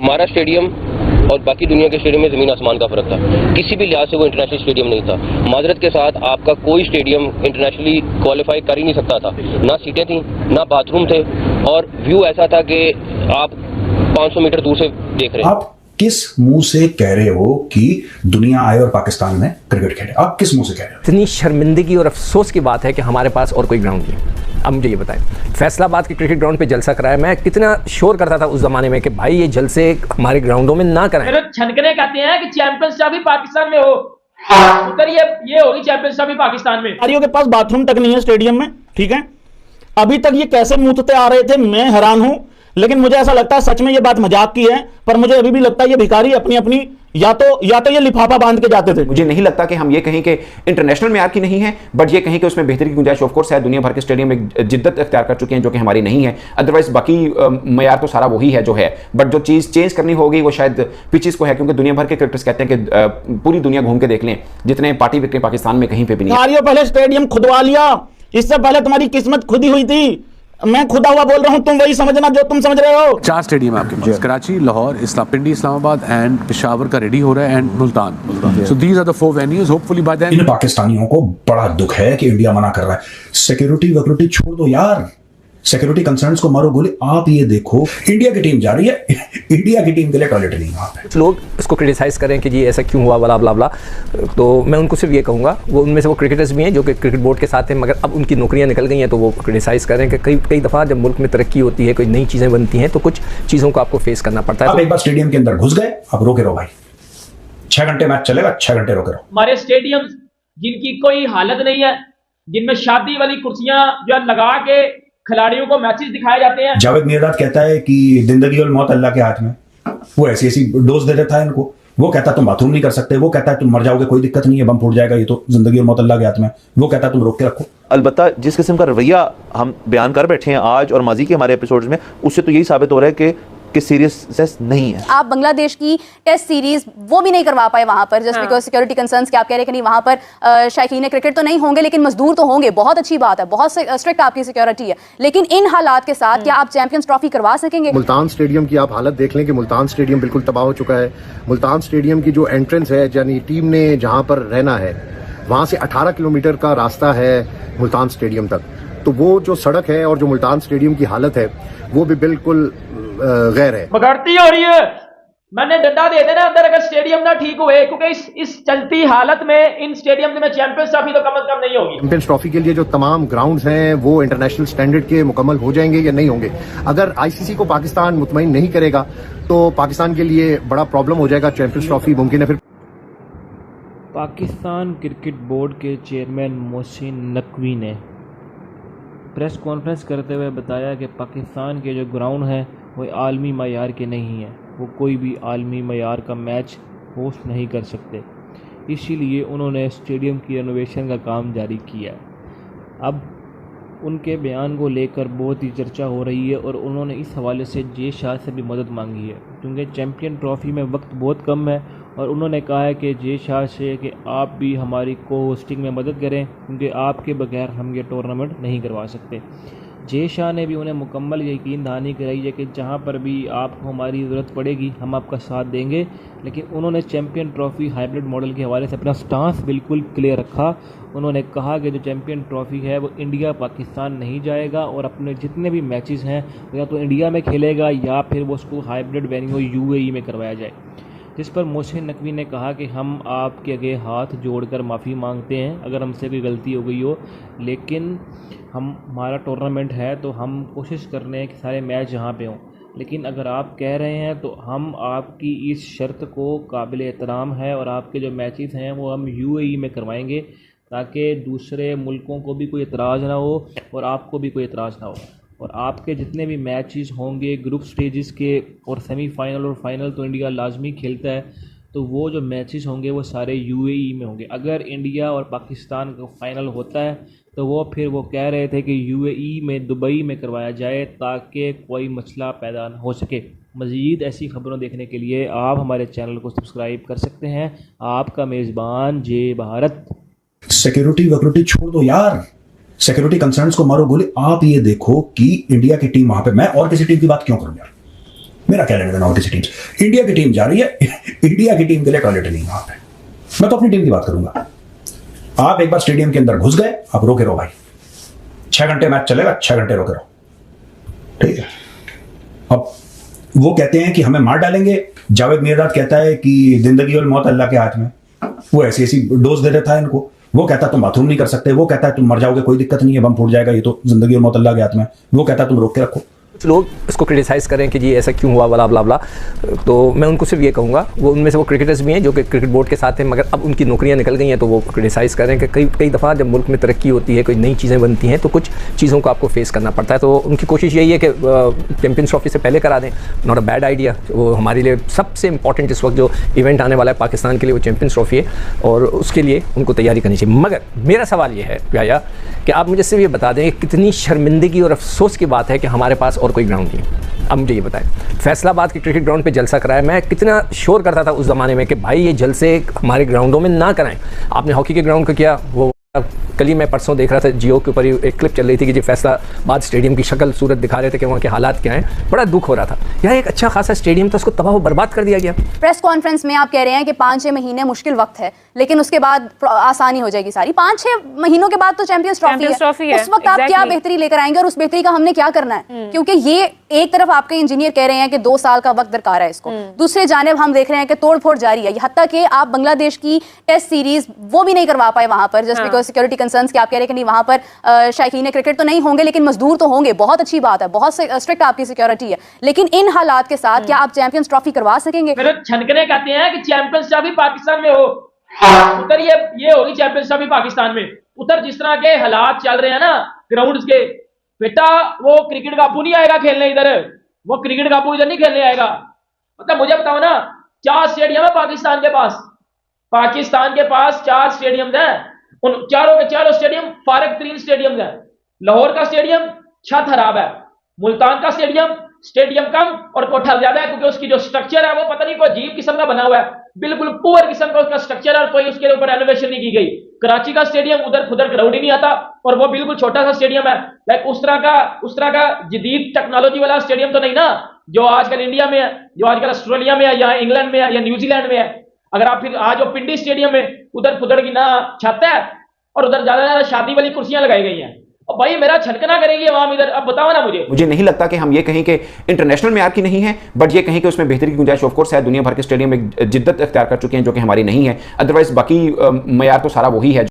हमारा स्टेडियम और बाकी दुनिया के स्टेडियम में ज़मीन आसमान का फ़र्क था। किसी भी लिहाज से वो इंटरनेशनल स्टेडियम नहीं था। माजरत के साथ आपका कोई स्टेडियम इंटरनेशनली क्वालिफाई कर ही नहीं सकता था। ना सीटें थी, ना बाथरूम थे, और व्यू ऐसा था कि आप 500 मीटर दूर से देख रहे हैं। आप किस मुंह से कह रहे हो कि दुनिया आए और पाकिस्तान में क्रिकेट खेले? आप किस मुंह से कह रहे हो? इतनी शर्मिंदगी और अफसोस की बात है कि हमारे पास और कोई ग्राउंड नहीं। अब मुझे ये बताएं, फैसलाबाद के क्रिकेट ग्राउंड पे जलसा कराया, मैं कितना शोर करता था उस जमाने में कि भाई ये जलसे हमारे ग्राउंडों में ना कराएं। छनकने कहते हैं कि चैंपियंस ट्रॉफी पाकिस्तान में हो, उधर ये होगी चैंपियंस ट्रॉफी पाकिस्तान में। खिलाड़ियों के पास बाथरूम तक नहीं है स्टेडियम में, ठीक है। अभी तक ये कैसे मुंहते आ रहे थे, मैं हैरान हूं। लेकिन मुझे ऐसा लगता है सच में ये बात मजाक की है, पर मुझे अभी भी लगता है ये भिखारी अपनी अपनी या तो ये लिफाफा बांध के जाते थे। मुझे नहीं लगता कि हम ये कहें कि इंटरनेशनल मेयार की नहीं है, बट ये कहें कि उसमें बेहतरी की गुंजाइश ऑफ कोर्स है। दुनिया भर के स्टेडियम में जिद्दत इख्तियार कर चुके हैं जो कि हमारी नहीं है। अदरवाइज बाकी मेयार तो सारा वही है जो है, बट जो चीज़ चेंज करनी होगी वो शायद पिचेस को है, क्योंकि दुनिया भर के क्रिकेटर्स कहते हैं कि पूरी दुनिया घूम के देख लें, जितने पार्टी विकेट पाकिस्तान में कहीं पर भी नहीं। पहले स्टेडियम खुदवा लिया, इससे पहले तुम्हारी किस्मत खुदी हुई थी। मैं खुदा हुआ बोल रहा हूं, तुम वही समझना जो तुम समझ रहे हो। 4 स्टेडियम है आपके पास, कराची, लाहौर, पिंडी, इस्लामाबाद एंड पेशावर का रेडी हो रहा है, and Multan. So these are the 4 venues. Hopefully by then. इन पाकिस्तानियों को बड़ा दुख है कि इंडिया मना कर रहा है। सिक्योरिटी वक्योरिटी छोड़ दो यार, सिक्योरिटी कंसर्न्स को मारो गोली। आप ये देखो, इंडिया की टीम जा रही है, इंडिया की टीम के लिए टॉयलेट नहीं वहां पे। लोग इसको क्रिटिसाइज करें कि जी ऐसा क्यों हुआ, बला बला बला, तो मैं उनको सिर्फ ये कहूँगा, वो उनमें से वो क्रिकेटर्स भी हैं जो कि क्रिकेट बोर्ड के साथ हैं, मगर अब उनकी नौकरियां निकल गई हैं, तो वो क्रिटिसाइज करें कि कई दफ़ा जब मुल्क में तरक्की होती है, कोई नई चीज़ें बनती हैं, तो कुछ चीज़ों को आपको फेस करना पड़ता है। आप एक बार स्टेडियम के अंदर घुस गए, आप रोके रहो भाई, 6 घंटे मैच चलेगा, 6 घंटे रोके रहो। हमारे स्टेडियम जिनकी कोई हालत नहीं है, जिनमें शादी वाली कुर्सियां जो लगा के खिलाड़ियों को मैचेस दिखाए जाते हैं। जावेद मिर्जाद कहता है कि जिंदगी और मौत अल्लाह के हाथ में। वो ऐसी डोज दे देता है इनको। वो कहता है तुम बाथरूम नहीं कर सकते, वो कहता है तुम मर जाओगे, कोई दिक्कत नहीं है, बम फूट जाएगा, ये तो जिंदगी और मौत अल्लाह के हाथ में। वो कहता है तुम रोक के रखो। अलबत्ता जिस किस्म का रवैया हम बयान कर बैठे हैं आज और माजी के हमारे एपिसोड्स में, उससे तो यही साबित हो रहा है कि सीरियसनेस नहीं है। आप बांग्लादेश की टेस्ट सीरीज वो भी नहीं करवा पाए वहां पर, जस्ट बिकॉज सिक्योरिटी कंसर्न्स के। आप कह रहे हैं कि नहीं वहां पर शायकीन क्रिकेट तो नहीं होंगे लेकिन मजदूर तो होंगे, बहुत अच्छी बात है, बहुत स्ट्रिक्ट आपकी सिक्योरिटी है, लेकिन इन हालात के साथ क्या आप चैंपियंस ट्रॉफी करवा सकेंगे? मुल्तान स्टेडियम की आप हालत देख लें कि मुल्तान स्टेडियम बिल्कुल तबाह हो चुका है। मुल्तान स्टेडियम की जो एंट्रेंस है, यानी टीम ने जहां पर रहना है, वहां से 18 किलोमीटर का रास्ता है मुल्तान स्टेडियम तक। तो वो जो सड़क है और जो मुल्तान स्टेडियम की हालत है वो भी बिल्कुल गैर है, बगड़ती हो रही है। मैंने डंडा दे देना अंदर अगर स्टेडियम ना ठीक हुए, क्योंकि इस चलती हालत में इन स्टेडियम में चैंपियंस ट्रॉफी तो कम से कम नहीं होगी। चैंपियंस ट्रॉफी के लिए जो तमाम ग्राउंड्स हैं वो इंटरनेशनल स्टैंडर्ड के मुकम्मल हो जाएंगे या नहीं होंगे। अगर आईसीसी को पाकिस्तान मुतमईन नहीं करेगा तो पाकिस्तान के लिए बड़ा प्रॉब्लम हो जाएगा। चैंपियंस ट्रॉफी मुमकिन है। फिर पाकिस्तान क्रिकेट बोर्ड के चेयरमैन मोहसिन नकवी ने प्रेस कॉन्फ्रेंस करते हुए बताया कि पाकिस्तान के जो ग्राउंड हैं वो आलमी मयार के नहीं हैं, वो कोई भी आलमी मयार का मैच होस्ट नहीं कर सकते, इसीलिए उन्होंने स्टेडियम की रेनोवेशन का काम जारी किया। अब उनके बयान को लेकर बहुत ही चर्चा हो रही है और उन्होंने इस हवाले से जे शाह से भी मदद मांगी है, क्योंकि चैम्पियन ट्रॉफ़ी में वक्त बहुत कम है, और उन्होंने कहा है कि जे शाह से कि आप भी हमारी को होस्टिंग में मदद करें, क्योंकि आपके बगैर हम ये टूर्नामेंट नहीं करवा सकते। जे शाह ने भी उन्हें मुकम्मल यकीन दहानी कराई है कि जहाँ पर भी आपको हमारी ज़रूरत पड़ेगी हम आपका साथ देंगे, लेकिन उन्होंने चैम्पियन ट्रॉफ़ी हाइब्रिड मॉडल के हवाले से अपना स्टांस बिल्कुल क्लियर रखा। उन्होंने कहा कि जो चैम्पियन ट्रॉफ़ी है वो इंडिया पाकिस्तान नहीं जाएगा और अपने जितने भी मैचेस हैं या तो इंडिया में खेलेगा या फिर वो उसको हाइब्रिड वेन्यू यूएई में करवाया जाए, जिस पर मोहसिन नकवी ने कहा कि हम आपके आगे हाथ जोड़कर माफ़ी मांगते हैं अगर हमसे कोई गलती हो गई हो, लेकिन हमारा टूर्नामेंट है तो हम कोशिश कर रहे हैं कि सारे मैच यहाँ पे हों, लेकिन अगर आप कह रहे हैं तो हम आपकी इस शर्त को काबिल एहतराम है और आपके जो मैचेस हैं वो हम यूएई में करवाएंगे ताकि दूसरे मुल्कों को भी कोई एतराज़ ना हो और आपको भी कोई एतराज़ ना हो, और आपके जितने भी मैचेस होंगे ग्रुप स्टेजेस के और सेमीफाइनल और फाइनल तो इंडिया लाजमी खेलता है, तो वो जो मैचेस होंगे वो सारे यूएई में होंगे। अगर इंडिया और पाकिस्तान का फाइनल होता है तो वो फिर वो कह रहे थे कि यूएई में दुबई में करवाया जाए ताकि कोई मसला पैदा न हो सके। मज़ीद ऐसी खबरों देखने के लिए आप हमारे चैनल को सब्सक्राइब कर सकते हैं। आपका मेज़बान जय भारत। सिक्योरिटी वक्योरिटी छोड़ दो यार, सिक्योरिटी कंसर्न्स को मारो गोली। आप ये देखो कि इंडिया की टीम वहां पे, मैं और किसी टीम की बात क्यों करूं यार, मेरा क्या लेना देना और किसी टीम से। इंडिया की टीम जा रही है, इंडिया की टीम के लिए टॉयलेट नहीं है वहां पे। मैं तो अपनी टीम की बात करूंगा। आप एक बार स्टेडियम के अंदर घुस गए, आप रोके रहो भाई, 6 घंटे मैच चलेगा, 6 घंटे रोके रहो, ठीक है। अब वो कहते हैं कि हमें मार डालेंगे। जावेद मिर्जाद कहता है कि जिंदगी और मौत अल्लाह के हाथ में। वो ऐसी ऐसी डोज दे देता है इनको। वो कहता है तुम बाथरूम नहीं कर सकते, वो कहता है तुम मर जाओगे, कोई दिक्कत नहीं है, बम फूट जाएगा, ये तो जिंदगी और मौत अल्लाह के हाथ में। वो कहता है तुम रोक के रखो। कुछ लोग इसको क्रिटिसाइज़ करें कि जी ऐसा क्यों हुआ बला बला बला, तो मैं उनको सिर्फ ये कहूँगा, वो उनमें से वो क्रिकेटर्स भी हैं जो कि क्रिकेट बोर्ड के साथ हैं, मगर अब उनकी नौकरियां निकल गई हैं, तो वो क्रिटिसाइज़ करें कि कई दफ़ा जब मुल्क में तरक्की होती है, कोई नई चीज़ें बनती हैं, तो कुछ चीज़ों को आपको फेस करना पड़ता है। तो उनकी कोशिश यही है कि चैम्पियंस ट्रॉफी से पहले करा दें। Not a bad idea. वो हमारे लिए सबसे इंपॉर्टेंट इस वक्त जो इवेंट आने वाला है पाकिस्तान के लिए, वो चैम्पियंस ट्रॉफी है, और उसके लिए उनको तैयारी करनी चाहिए। मगर मेरा सवाल ये है भैया कि आप मुझे सिर्फ ये बता दें कि कितनी शर्मिंदगी और अफसोस की बात है कि हमारे पास और कोई ग्राउंड नहीं है। अब मुझे ये बताएं, फैसलाबाद के क्रिकेट ग्राउंड पे जलसा कराया, मैं कितना शोर करता था उस ज़माने में कि भाई ये जलसे हमारे ग्राउंडों में ना कराएं। आपने हॉकी के ग्राउंड का किया, वो कल ही मैं परसों देख रहा था जियो के ऊपर एक क्लिप चल रही थी कि जी फैसलाबाद स्टेडियम की शक्ल सूरत दिखा रहे थे कि वहाँ के हालात क्या हैं। बड़ा दुख हो रहा था। यहाँ एक अच्छा खासा स्टेडियम था, उसको तबाह व बर्बाद कर दिया गया। प्रेस कॉन्फ्रेंस में आप कह रहे हैं कि 5-6 महीने मुश्किल वक्त है, लेकिन उसके बाद आसानी हो जाएगी सारी। 5-6 महीनों के बाद तो चैंपियंस ट्रॉफी है। उस वक्त आप क्या बेहतरी लेकर आएंगे और उस बेहतरी का हमने क्या करना है? क्योंकि ये एक तरफ आपके इंजीनियर कह रहे हैं कि 2 साल का वक्त दरकार है इसको, दूसरे जानिब हम देख रहे हैं कि तोड़ फोड़ जारी है। हत्ता कि आप बांग्लादेश की टेस्ट सीरीज वो भी नहीं करवा पाए वहां पर, जस्ट बिकॉज सिक्योरिटी कंसर्न्स के। आप कह रहे हैं कि नहीं वहां पर शायकीन क्रिकेट तो नहीं होंगे, लेकिन मजदूर तो होंगे। बहुत अच्छी बात है, बहुत स्ट्रिक्ट आपकी सिक्योरिटी है, लेकिन इन हालात के साथ क्या आप चैंपियंस ट्रॉफी करवा सकेंगे? छनकने कहते हैं कि चैंपियंस ट्रॉफी पाकिस्तान में हो, उधर ये होगी चैंपियंस ट्रॉफी पाकिस्तान में। उधर जिस तरह के हालात चल रहे हैं ना ग्राउंड के, बेटा वो क्रिकेट कापू नहीं आएगा खेलने इधर, वो क्रिकेट कापू इधर नहीं खेलने आएगा। मतलब मुझे बताओ ना, 4 स्टेडियम है पाकिस्तान के पास 4 स्टेडियम हैं, उन चारों के चारों स्टेडियम फारग तरीन स्टेडियम है। लाहौर का स्टेडियम छत खराब है, मुल्तान का स्टेडियम कम और कोठा ज्यादा है, क्योंकि उसकी जो स्ट्रक्चर है वो पता नहीं कोई अजीब किस्म का बना हुआ है, बिल्कुल पुअर किस्म का उसका स्ट्रक्चर है, और कोई उसके ऊपर रेनोवेशन नहीं की गई। कराची का स्टेडियम उधर खुदर ग्राउंड ही नहीं आता, और वो बिल्कुल छोटा सा स्टेडियम है। लाइक उस तरह का जदीद टेक्नोलॉजी वाला स्टेडियम तो नहीं ना जो आजकल इंडिया में है, जो आजकल ऑस्ट्रेलिया में है, या इंग्लैंड में है, या न्यूजीलैंड में है। अगर आप फिर आज जो पिंडी स्टेडियम में उधर खुदर की ना छत है, और उधर ज्यादा शादी वाली कुर्सियां लगाई गई हैं, और भाई मेरा छनकना करेंगे वहां इधर। अब बताओ ना मुझे नहीं लगता कि हम ये कहें कि इंटरनेशनल मेयार की नहीं है, बट ये कहें कि उसमें बेहतरी की गुंजाइश ऑफ कोर्स है। दुनिया भर के स्टेडियम एक जिद्दत इख्तियार कर चुके हैं जो कि हमारी नहीं है। अदरवाइज बाकी मेयार तो सारा वही है।